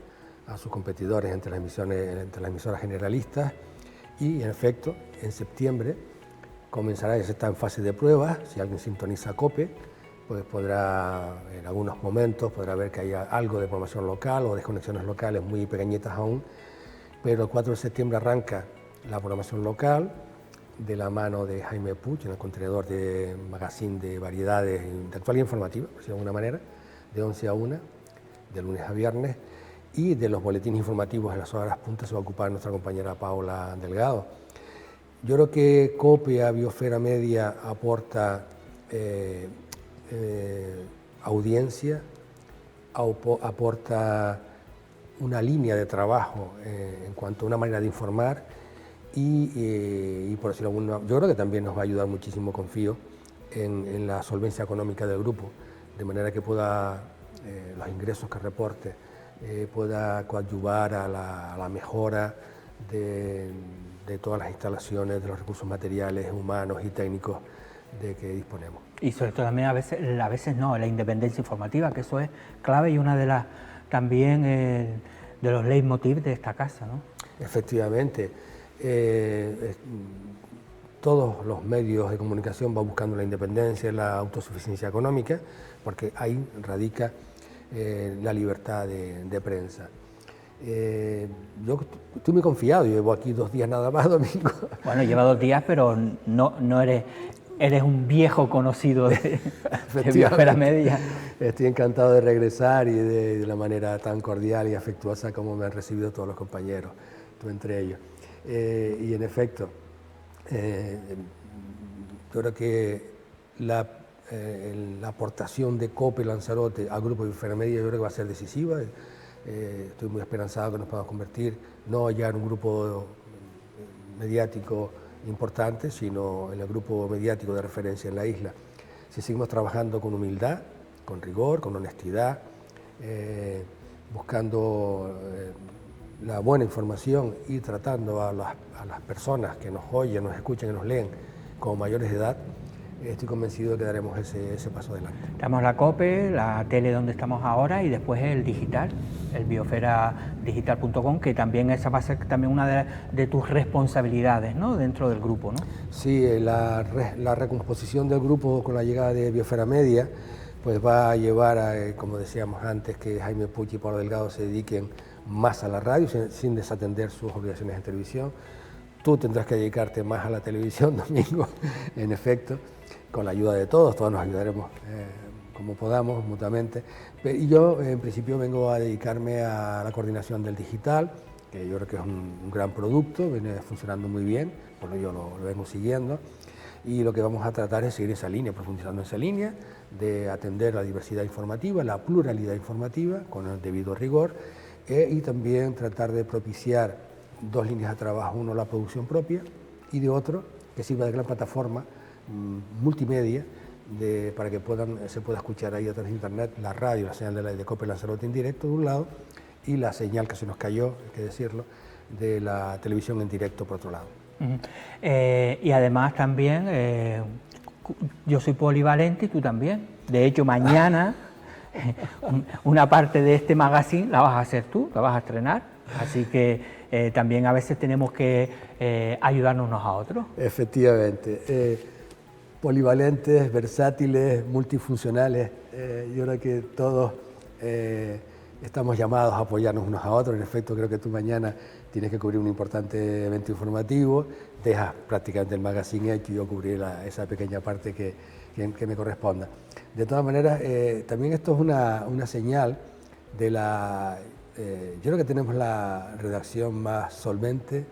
a sus competidores entre las emisoras generalistas, y en efecto, en septiembre comenzará, ya se está en fase de pruebas. Si alguien sintoniza COPE, pues podrá, en algunos momentos, podrá ver que hay algo de programación local o desconexiones locales muy pequeñitas aún, pero el 4 de septiembre arranca la programación local de la mano de Jaime Puig, en el contenedor de magazine de variedades de actualidad informativa, por decirlo de alguna manera, de 11 a 1, de lunes a viernes, y de los boletines informativos en las horas puntas se va a ocupar nuestra compañera Paula Delgado. Yo creo que COPE a Biosfera Media aporta audiencia, aporta una línea de trabajo en cuanto a una manera de informar y por decirlo alguna, yo creo que también nos va a ayudar muchísimo, confío, en la solvencia económica del grupo, de manera que pueda, los ingresos que reporte, pueda coadyuvar a la mejora de todas las instalaciones, de los recursos materiales, humanos y técnicos de que disponemos. Y sobre todo también a veces no, la independencia informativa, que eso es clave y una de las también de los leitmotiv de esta casa, ¿no? Efectivamente, todos los medios de comunicación van buscando la independencia, la autosuficiencia económica, porque ahí radica la libertad de prensa. Yo estoy muy confiado, llevo aquí 2 días nada más, Domingo. Bueno, lleva 2 días, pero no eres un viejo conocido de Biosfera Media. Estoy encantado de regresar y de la manera tan cordial y afectuosa como me han recibido todos los compañeros, tú entre ellos. Y en efecto, yo creo que la aportación de COPE Lanzarote al grupo de Biosfera Media yo creo que va a ser decisiva. Estoy muy esperanzado que nos podamos convertir, no ya en un grupo mediático importante, sino en el grupo mediático de referencia en la isla. Si seguimos trabajando con humildad, con rigor, con honestidad, buscando la buena información y tratando a las personas que nos oyen, nos escuchan y nos leen como mayores de edad, estoy convencido de que daremos ese paso adelante. Estamos la COPE, la tele donde estamos ahora y después el digital, el bioferadigital.com, que también esa va a ser también una de tus responsabilidades, ¿no?, dentro del grupo, ¿no? Sí, la recomposición del grupo con la llegada de Biosfera Media pues va a llevar a, como decíamos antes, que Jaime Puig y Paula Delgado se dediquen más a la radio sin desatender sus obligaciones en televisión. Tú tendrás que dedicarte más a la televisión, Domingo, en efecto, con la ayuda de todos nos ayudaremos como podamos mutuamente. Y yo, en principio, vengo a dedicarme a la coordinación del digital, que yo creo que es un gran producto, viene funcionando muy bien, bueno, yo lo vengo siguiendo, y lo que vamos a tratar es seguir esa línea, profundizando en esa línea, de atender la diversidad informativa, la pluralidad informativa, con el debido rigor, y también tratar de propiciar 2 líneas de trabajo, uno la producción propia y de otro que sirva de gran plataforma multimedia para que se pueda escuchar ahí a través de internet la radio, la señal de COPE Lanzarote en directo de un lado y la señal que se nos cayó, hay que decirlo, de la televisión en directo por otro lado. Y además también yo soy polivalente y tú también. De hecho, mañana una parte de este magazine la vas a hacer tú, la vas a estrenar, así que también a veces tenemos que ayudarnos unos a otros. Efectivamente, polivalentes, versátiles, multifuncionales, yo creo que todos estamos llamados a apoyarnos unos a otros. En efecto, creo que tú mañana tienes que cubrir un importante evento informativo, dejas prácticamente el magazine hecho y yo cubrir esa pequeña parte que me corresponda. De todas maneras, también esto es una señal de yo creo que tenemos la redacción más solvente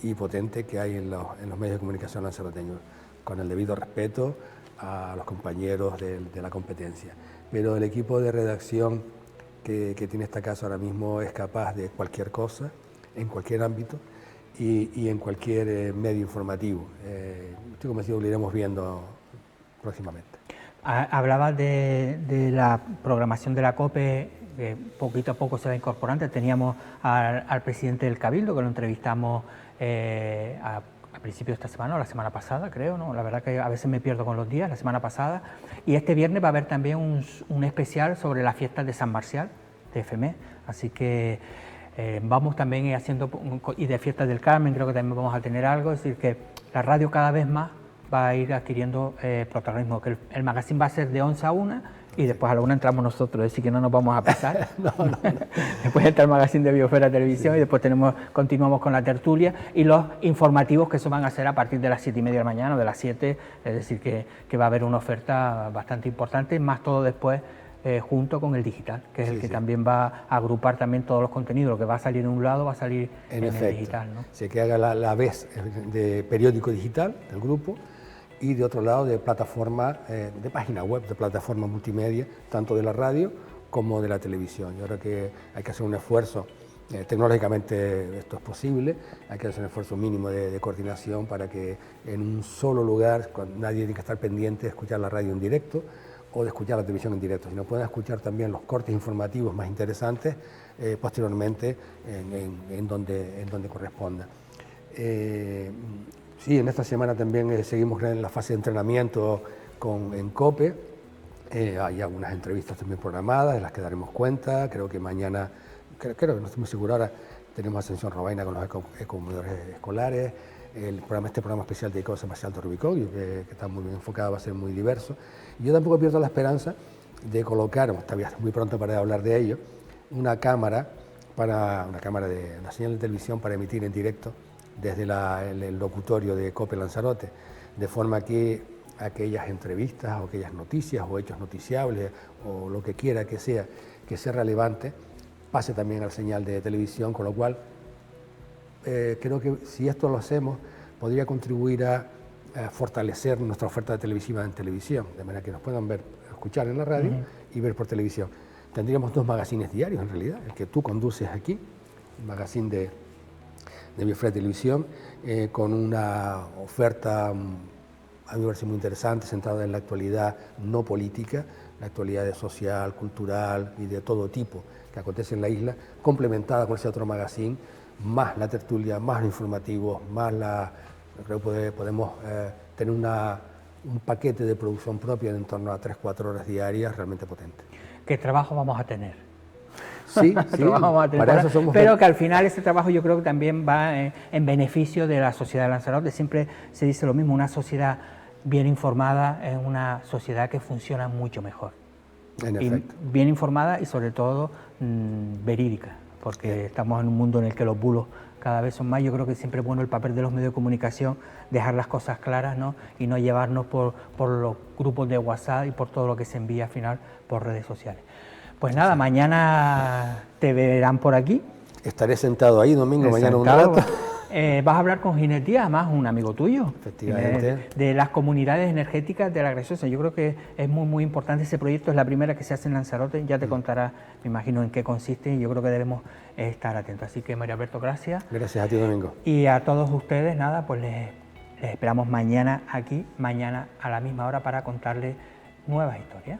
y potente que hay en los medios de comunicación lanzaroteños, con el debido respeto a los compañeros de la competencia. Pero el equipo de redacción que tiene esta casa ahora mismo es capaz de cualquier cosa, en cualquier ámbito y en cualquier medio informativo. Estoy convencido que lo iremos viendo próximamente. Hablabas de la programación de la COPE que poquito a poco se va incorporando. Teníamos al presidente del Cabildo, que lo entrevistamos a principio de esta semana o la semana pasada, creo, ¿no? La verdad que a veces me pierdo con los días, la semana pasada. Y este viernes va a haber también un especial sobre las fiestas de San Marcial, de FME, así que vamos también haciendo, y de fiestas del Carmen creo que también vamos a tener algo, es decir, que la radio cada vez más va a ir adquiriendo protagonismo, que el magazine va a ser de 11 a 1 y después a la 1 entramos nosotros, es decir, que no nos vamos a pasar. No. Después está el magazine de Biosfera Televisión y después continuamos con la tertulia y los informativos, que eso van a ser a partir de las 7:30 de la mañana o de las 7, es decir, que va a haber una oferta bastante importante, más todo después junto con el digital, que es el que también va a agrupar también todos los contenidos, lo que va a salir en un lado va a salir en el digital, ¿no? Se que haga la vez de periódico digital del grupo y de otro lado de plataforma, de página web, de plataforma multimedia, tanto de la radio como de la televisión. Yo creo que hay que hacer un esfuerzo, tecnológicamente esto es posible, hay que hacer un esfuerzo mínimo de coordinación para que en un solo lugar, nadie tiene que estar pendiente de escuchar la radio en directo o de escuchar la televisión en directo, sino puedan escuchar también los cortes informativos más interesantes posteriormente en donde corresponda. Sí, en esta semana también seguimos en la fase de entrenamiento en COPE. Hay algunas entrevistas también programadas, de las que daremos cuenta. Creo que mañana, creo que no estoy muy seguro ahora, tenemos Ascensión Robaina con los ecomedores escolares. Este programa especial dedicado a San Marcial de Rubicón, que está muy bien enfocado, va a ser muy diverso. Y yo tampoco pierdo la esperanza de colocar, todavía es muy pronto para hablar de ello, una cámara de una señal de televisión para emitir en directo desde el locutorio de COPE Lanzarote, de forma que aquellas entrevistas o aquellas noticias o hechos noticiables o lo que quiera que sea relevante, pase también a la señal de televisión, con lo cual creo que si esto lo hacemos podría contribuir a fortalecer nuestra oferta televisiva en televisión, de manera que nos puedan ver, escuchar en la radio y ver por televisión. Tendríamos 2 magazines diarios en realidad, el que tú conduces aquí, el magazine de Biosfera Televisión, con una oferta, a mí me parece muy interesante, centrada en la actualidad no política, la actualidad social, cultural y de todo tipo que acontece en la isla, complementada con ese otro magazine, más la tertulia, más los informativos, más creo que podemos tener un paquete de producción propia de en torno a 3-4 horas diarias realmente potente. ¿Qué trabajo vamos a tener? Sí, para eso somos... Pero que al final ese trabajo yo creo que también va en beneficio de la sociedad de Lanzarote. Siempre se dice lo mismo, una sociedad bien informada es una sociedad que funciona mucho mejor. En efecto. Bien informada y sobre todo verídica, porque estamos en un mundo en el que los bulos cada vez son más. Yo creo que siempre es bueno el papel de los medios de comunicación, dejar las cosas claras, ¿no? Y no llevarnos por los grupos de WhatsApp y por todo lo que se envía al final por redes sociales. Pues nada, mañana te verán por aquí. Estaré sentado ahí, Domingo, mañana un rato. Vas a hablar con Ginés Díaz, además un amigo tuyo. Efectivamente. De las comunidades energéticas de la Graciosa. Yo creo que es muy importante ese proyecto, es la primera que se hace en Lanzarote, ya te contará, me imagino, en qué consiste y yo creo que debemos estar atentos. Así que, María Alberto, gracias. Gracias a ti, Domingo. Y a todos ustedes, nada, pues les esperamos mañana aquí, mañana a la misma hora para contarles nuevas historias.